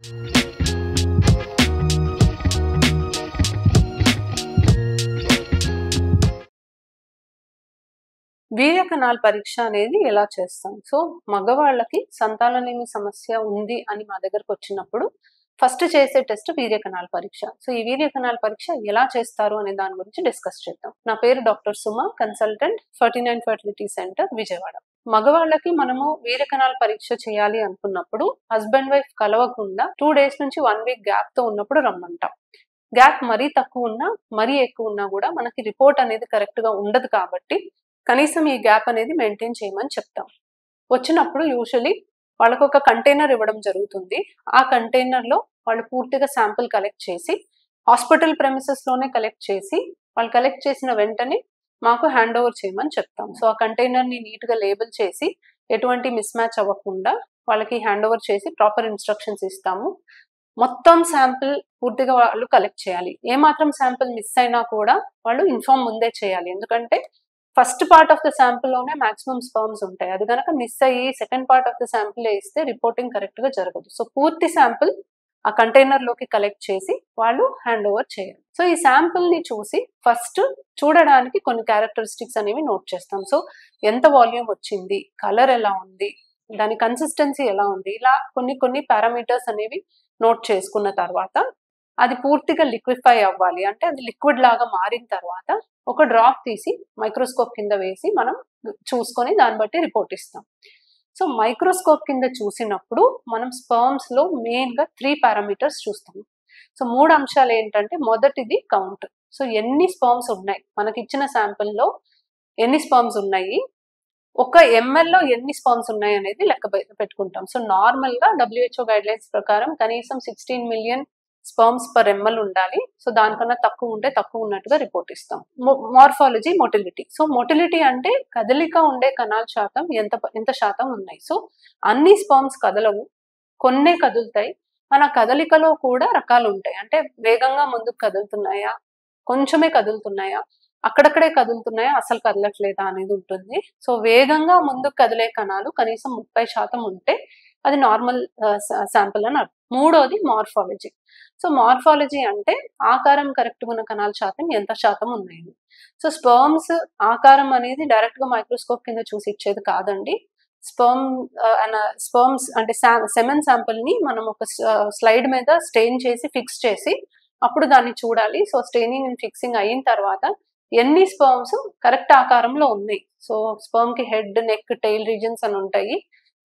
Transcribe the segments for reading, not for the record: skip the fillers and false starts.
వీర్య కణాల పరీక్ష అనేది ఎలా చేస్తాం? సో మగవాళ్ళకి సంతానలేమి సమస్య ఉంది అని మా దగ్గరకు వచ్చినప్పుడు ఫస్ట్ చేసే టెస్ట్ వీర్య కణాల పరీక్ష. సో ఈ వీర్య కణాల పరీక్ష ఎలా చేస్తారు అనే దాని గురించి డిస్కస్ చేద్దాం. నా పేరు doctor Suma, consultant 49 fertility centre Vijayawada. మగవాళ్ళకి మనము వీర్య కణాల పరీక్ష చేయాలి అనుకున్నప్పుడు హస్బెండ్ వైఫ్ కలవకుండా 2 days నుంచి 1 week గ్యాప్ తో ఉన్నప్పుడు రమ్మంటాం. గ్యాప్ మరీ తక్కువ ఉన్నా మరీ ఎక్కువ ఉన్నా కూడా మనకి రిపోర్ట్ అనేది కరెక్ట్ గా ఉండదు కాబట్టి కనీసం ఈ గ్యాప్ అనేది మెయింటైన్ చేయమని చెప్తాం. వచ్చినప్పుడు యూజువలీ వాళ్ళకు ఒక కంటైనర్ ఇవ్వడం జరుగుతుంది. ఆ కంటైనర్ లో వాళ్ళు పూర్తిగా శాంపుల్ కలెక్ట్ చేసి హాస్పిటల్ ప్రెమిసెస్ లోనే కలెక్ట్ చేసి వాళ్ళు కలెక్ట్ చేసిన వెంటనే మాకు హ్యాండ్ ఓవర్ చేయమని చెప్తాం. సో ఆ కంటైనర్ ని నీట్ గా లేబుల్ చేసి ఎటువంటి మిస్ మ్యాచ్ అవ్వకుండా వాళ్ళకి హ్యాండ్ ఓవర్ చేసి ప్రాపర్ ఇన్స్ట్రక్షన్స్ ఇస్తాము. మొత్తం శాంపుల్ పూర్తిగా వాళ్ళు కలెక్ట్ చేయాలి. ఏ మాత్రం శాంపుల్ మిస్ అయినా కూడా వాళ్ళు ఇన్ఫార్మ్ ముందే చేయాలి. ఎందుకంటే first part of the sample లోనే మాక్సిమం స్పర్మ్స్ ఉంటాయి. అది కనుక మిస్ అయ్యి second part of the sample ఇస్తే రిపోర్టింగ్ కరెక్ట్ గా జరగదు. సో పూర్తి శాంపుల్ ఆ కంటైనర్ లోకి కలెక్ట్ చేసి వాళ్ళు హ్యాండ్ ఓవర్ చేయాలి. సో ఈ శాంపుల్ ని చూసి ఫస్ట్ చూడడానికి కొన్ని క్యారెక్టరిస్టిక్స్ అనేవి నోట్ చేస్తాం. సో ఎంత వాల్యూమ్ వచ్చింది, కలర్ ఎలా ఉంది, దాని కన్సిస్టెన్సీ ఎలా ఉంది, ఇలా కొన్ని పారామీటర్స్ అనేవి నోట్ చేసుకున్న తర్వాత అది పూర్తిగా లిక్విఫై అవ్వాలి. అంటే అది లిక్విడ్ లాగా మారిన తర్వాత ఒక డ్రాప్ తీసి మైక్రోస్కోప్ కింద వేసి మనం చూసుకొని దాన్ని బట్టి రిపోర్ట్ ఇస్తాం. సో మైక్రోస్కోప్ కింద చూసినప్పుడు మనం స్పర్మ్స్ లో మెయిన్ గా 3 పారామీటర్స్ చూస్తాం. సో 3 అంశాలు ఏంటంటే మొదటిది కౌంట్. సో ఎన్ని స్పర్మ్స్ ఉన్నాయి, మనకి ఇచ్చిన శాంపుల్ లో ఎన్ని స్పర్మ్స్ ఉన్నాయి, ఒక ఎంఎల్ లో ఎన్ని స్పర్మ్స్ ఉన్నాయి అనేది లెక్క పెట్టుకుంటాం. సో నార్మల్ గా WHO గైడ్ లైన్స్ ప్రకారం కనీసం 16 మిలియన్ స్పర్మ్స్ పర్ ఎంఎల్ ఉండాలి. సో దానికన్నా తక్కువ ఉంటే తక్కువ ఉన్నట్టుగా రిపోర్ట్ ఇస్తాం. Morphology, motility. సో మొటిలిటీ అంటే కదలిక ఉండే కణాల శాతం ఎంత శాతం ఉన్నాయి. సో అన్ని స్పర్మ్స్ కదలవు, కొన్నే కదులుతాయి. మన కదలికలో కూడా రకాలు ఉంటాయి. అంటే వేగంగా ముందుకు కదులుతున్నాయా, కొంచెమే కదులుతున్నాయా, అక్కడక్కడే కదులుతున్నాయా, అసలు కదలట్లేదా అనేది ఉంటుంది. సో వేగంగా ముందుకు కదిలే కణాలు కనీసం 30% ఉంటే అది నార్మల్ శాంపుల్ అని అర్థం. మూడోది మార్ఫాలజీ. సో మార్ఫాలజీ అంటే ఆకారం కరెక్ట్ ఉన్న కణాల శాతం ఎంత శాతం ఉన్నాయి. సో స్పర్మ్స్ ఆకారం అనేది డైరెక్ట్ గా మైక్రోస్కోప్ కింద చూసి ఇచ్చేది కాదండి. స్పర్మ్స్ అంటే సెమెన్ శాంపుల్ ని మనం ఒక స్లైడ్ మీద స్టెయిన్ చేసి ఫిక్స్ చేసి అప్పుడు దాన్ని చూడాలి. సో స్టెయినింగ్ అండ్ ఫిక్సింగ్ అయిన తర్వాత ఎన్ని స్పర్మ్స్ కరెక్ట్ ఆకారంలో ఉన్నాయి. సో స్పర్మ్ కి హెడ్, నెక్, టెయిల్ రీజన్స్ అని ఉంటాయి.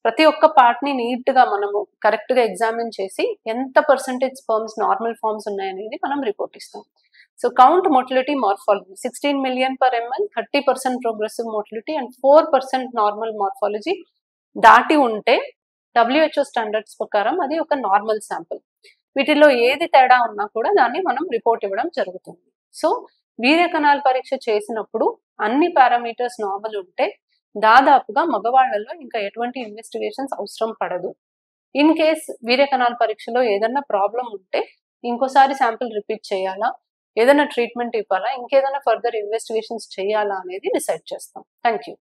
ప్రతి ఒక్క పార్ట్ ని నీట్ గా మనము కరెక్ట్ గా ఎగ్జామిన్ చేసి ఎంత పర్సెంటేజ్ స్పర్మ్స్ నార్మల్ ఫార్మ్స్ ఉన్నాయనేది మనం రిపోర్ట్ ఇస్తాం. So count, motility, morphology 16 million per ML, 30% progressive motility and 4% normal morphology దాటి ఉంటే WHO స్టాండర్డ్స్ ప్రకారం అది ఒక నార్మల్ శాంపుల్. వీటిలో ఏది తేడా ఉన్నా కూడా దాన్ని మనం రిపోర్ట్ ఇవ్వడం జరుగుతుంది. సో వీర్య కణాల పరీక్ష చేసినప్పుడు అన్ని పారామీటర్స్ నార్మల్ ఉంటే దాదాపుగా మగవాళ్లలో ఇంకా ఎటువంటి ఇన్వెస్టిగేషన్స్ అవసరం పడదు. ఇన్ కేస్ వీర్య కణాల పరీక్షలో ఏదైనా ప్రాబ్లం ఉంటే ఇంకోసారి శాంపుల్ రిపీట్ చేయాలా, ఏదైనా ట్రీట్మెంట్ ఇవ్వాలా, ఇంకేదైనా ఫర్దర్ ఇన్వెస్టిగేషన్స్ చేయాలా అనేది డిసైడ్ చేస్తాం. Thank you.